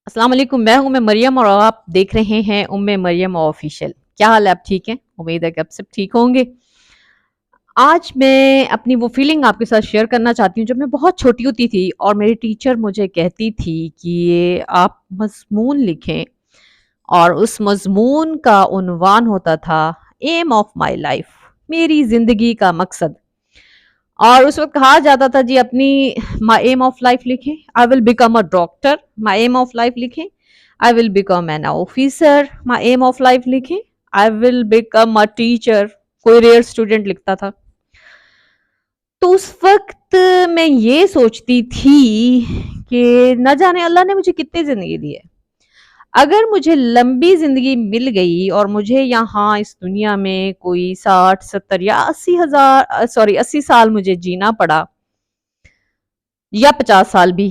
अस्सलाम वालेकुम। मैं मरियम और आप देख रहे हैं उम्मे मरियम ऑफिशियल। क्या हाल है? आप ठीक हैं? उम्मीद है कि आप सब ठीक होंगे। आज मैं अपनी वो फीलिंग आपके साथ शेयर करना चाहती हूँ। जब मैं बहुत छोटी होती थी और मेरी टीचर मुझे कहती थी कि ये आप मज़मून लिखें, और उस मज़मून का उन्वान होता था एम ऑफ माय लाइफ, मेरी ज़िंदगी का मकसद। और उस वक़्त कहा जाता था जी अपनी माय एम ऑफ लाइफ लिखें, I will become a doctor. My aim of life लिखें, I will become an officer. My aim of life लिखें, I will become a teacher. कोई रेयर स्टूडेंट लिखता था। तो उस वक़्त मैं ये सोचती थी कि न जाने अल्लाह ने मुझे कितनी ज़िंदगी दी है। अगर मुझे लंबी ज़िंदगी मिल गई और मुझे यहाँ इस दुनिया में कोई 60, 70 या 80 साल मुझे जीना पड़ा, या 50 साल भी,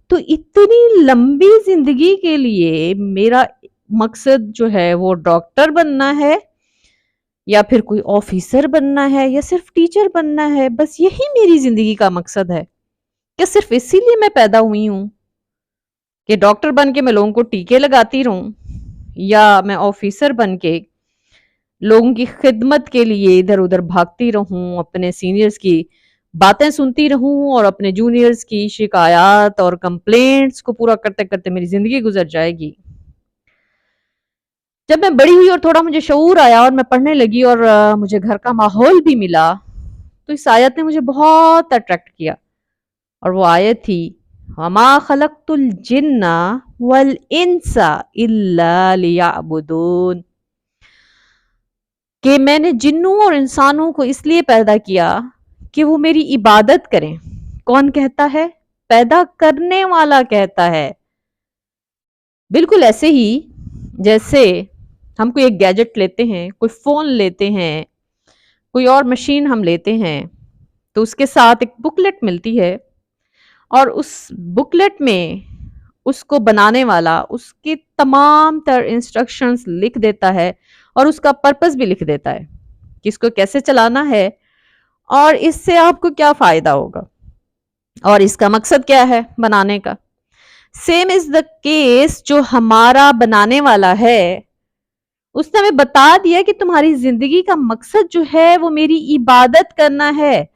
तो इतनी लंबी जिंदगी के लिए मेरा मकसद जो है वो डॉक्टर बनना है, या फिर कोई ऑफिसर बनना है, या सिर्फ टीचर बनना है। बस यही मेरी जिंदगी का मकसद है। क्या सिर्फ इसीलिए मैं पैदा हुई हूँ कि डॉक्टर बन के मैं लोगों को टीके लगाती रहूं, या मैं ऑफिसर बन के लोगों की खिदमत के लिए इधर उधर भागती रहूं, अपने सीनियर्स की बातें सुनती रहूं और अपने जूनियर्स की शिकायत और कंप्लेंट्स को पूरा करते करते मेरी जिंदगी गुजर जाएगी। जब मैं बड़ी हुई और थोड़ा मुझे शऊर आया और मैं पढ़ने लगी और मुझे घर का माहौल भी मिला, तो इस आयत ने मुझे बहुत अट्रैक्ट किया। और वो आयत थी, वमा खलक़तुल जिन्ना वल इंसा इल्ला लियअबुदून, कि मैंने जिन्नों और इंसानों को इसलिए पैदा किया कि वो मेरी इबादत करें। कौन कहता है? पैदा करने वाला कहता है। बिल्कुल ऐसे ही जैसे हम कोई एक गैजेट लेते हैं, कोई फोन लेते हैं, कोई और मशीन हम लेते हैं, तो उसके साथ एक बुकलेट मिलती है, और उस बुकलेट में उसको बनाने वाला उसके तमाम तर इंस्ट्रक्शंस लिख देता है, और उसका पर्पस भी लिख देता है कि इसको कैसे चलाना है और इससे आपको क्या फायदा होगा और इसका मकसद क्या है बनाने का। सेम इज द केस, जो हमारा बनाने वाला है उसने हमें बता दिया कि तुम्हारी जिंदगी का मकसद जो है वो मेरी इबादत करना है,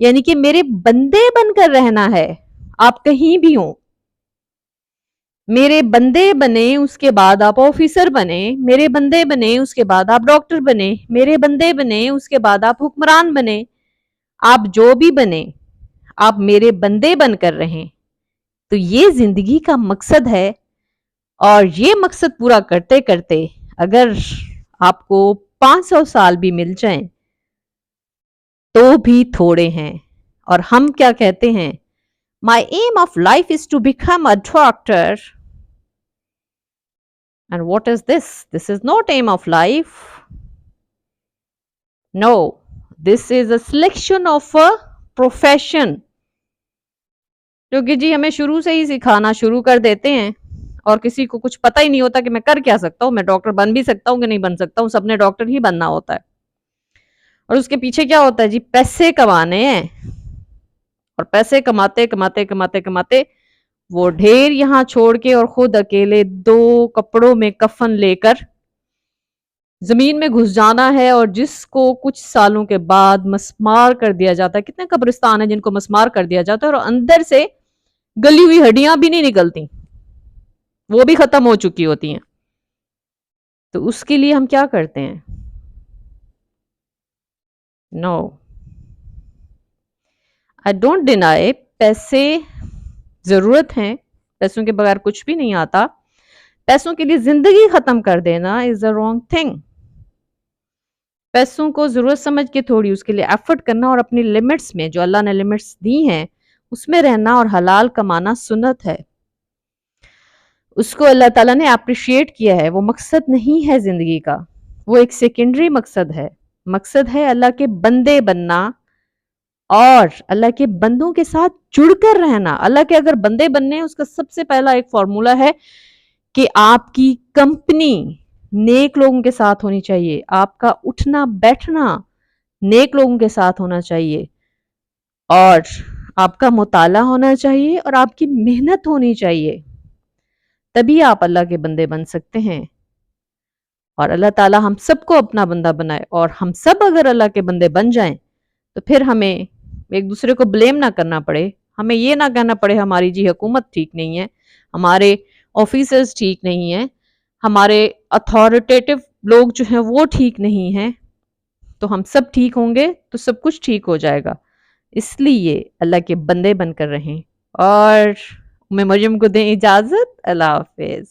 यानी कि मेरे बंदे बनकर रहना है। आप कहीं भी हो, मेरे बंदे बने, उसके बाद आप ऑफिसर बने, मेरे बंदे बने, उसके बाद आप डॉक्टर बने, मेरे बंदे बने, उसके बाद आप हुक्मरान बने। आप जो भी बने, आप मेरे बंदे बनकर रहें। तो ये जिंदगी का मकसद है। और ये मकसद पूरा करते करते अगर आपको 500 साल भी मिल जाएं तो भी थोड़े हैं। और हम क्या कहते हैं? My aim of life is to become a doctor. And what is this? This is not aim of life. No, this is a selection of a profession. क्योंकि जी हमें शुरू से ही सिखाना शुरू कर देते हैं और किसी को कुछ पता ही नहीं होता कि मैं कर क्या सकता हूँ, मैं डॉक्टर बन भी सकता हूँ कि नहीं बन सकता हूँ। सबने डॉक्टर ही बनना होता है। और उसके पीछे क्या होता है जी? पैसे कमाने हैं। और पैसे कमाते कमाते कमाते कमाते वो ढेर यहाँ छोड़ के और खुद अकेले 2 कपड़ों में कफन लेकर जमीन में घुस जाना है। और जिसको कुछ सालों के बाद मस्मार कर दिया जाता है। कितने कब्रिस्तान है जिनको मस्मार कर दिया जाता है और अंदर से गली हुई हड्डियां भी नहीं निकलती, वो भी खत्म हो चुकी होती हैं। तो उसके लिए हम क्या करते हैं? नो, आई डोंट डिनाई, पैसे जरूरत है, पैसों के बगैर कुछ भी नहीं आता। पैसों के लिए जिंदगी खत्म कर देना इज अ रॉन्ग थिंग। पैसों को जरूरत समझ के थोड़ी उसके लिए एफर्ट करना और अपनी लिमिट्स में, जो अल्लाह ने लिमिट्स दी हैं, उसमें रहना और हलाल कमाना सुन्नत है। उसको अल्लाह ताला ने अप्रिशिएट किया है। वो मकसद नहीं है जिंदगी का, वो एक सेकेंडरी मकसद है। मकसद है अल्लाह के बंदे बनना और अल्लाह के बंदों के साथ जुड़कर रहना। अल्लाह के अगर बंदे बनने हैं, उसका सबसे पहला एक फॉर्मूला है कि आपकी कंपनी नेक लोगों के साथ होनी चाहिए, आपका उठना बैठना नेक लोगों के साथ होना चाहिए, और आपका मुताला होना चाहिए और आपकी मेहनत होनी चाहिए। تبھی آپ اللہ کے بندے بن سکتے ہیں، اور اللہ تعالیٰ ہم سب کو اپنا بندہ بنائے، اور ہم سب اگر اللہ کے بندے بن جائیں تو پھر ہمیں ایک دوسرے کو بلیم نہ کرنا پڑے، ہمیں یہ نہ کہنا پڑے ہماری جی حکومت ٹھیک نہیں ہے، ہمارے آفیسرز ٹھیک نہیں ہیں، ہمارے اتھارٹیٹو لوگ جو ہیں وہ ٹھیک نہیں ہیں، تو ہم سب ٹھیک ہوں گے تو سب کچھ ٹھیک ہو جائے گا۔ اس لیے اللہ کے بندے بن کر رہیں، اور میں مریم کو دیں اجازت۔ اللہ حافظ۔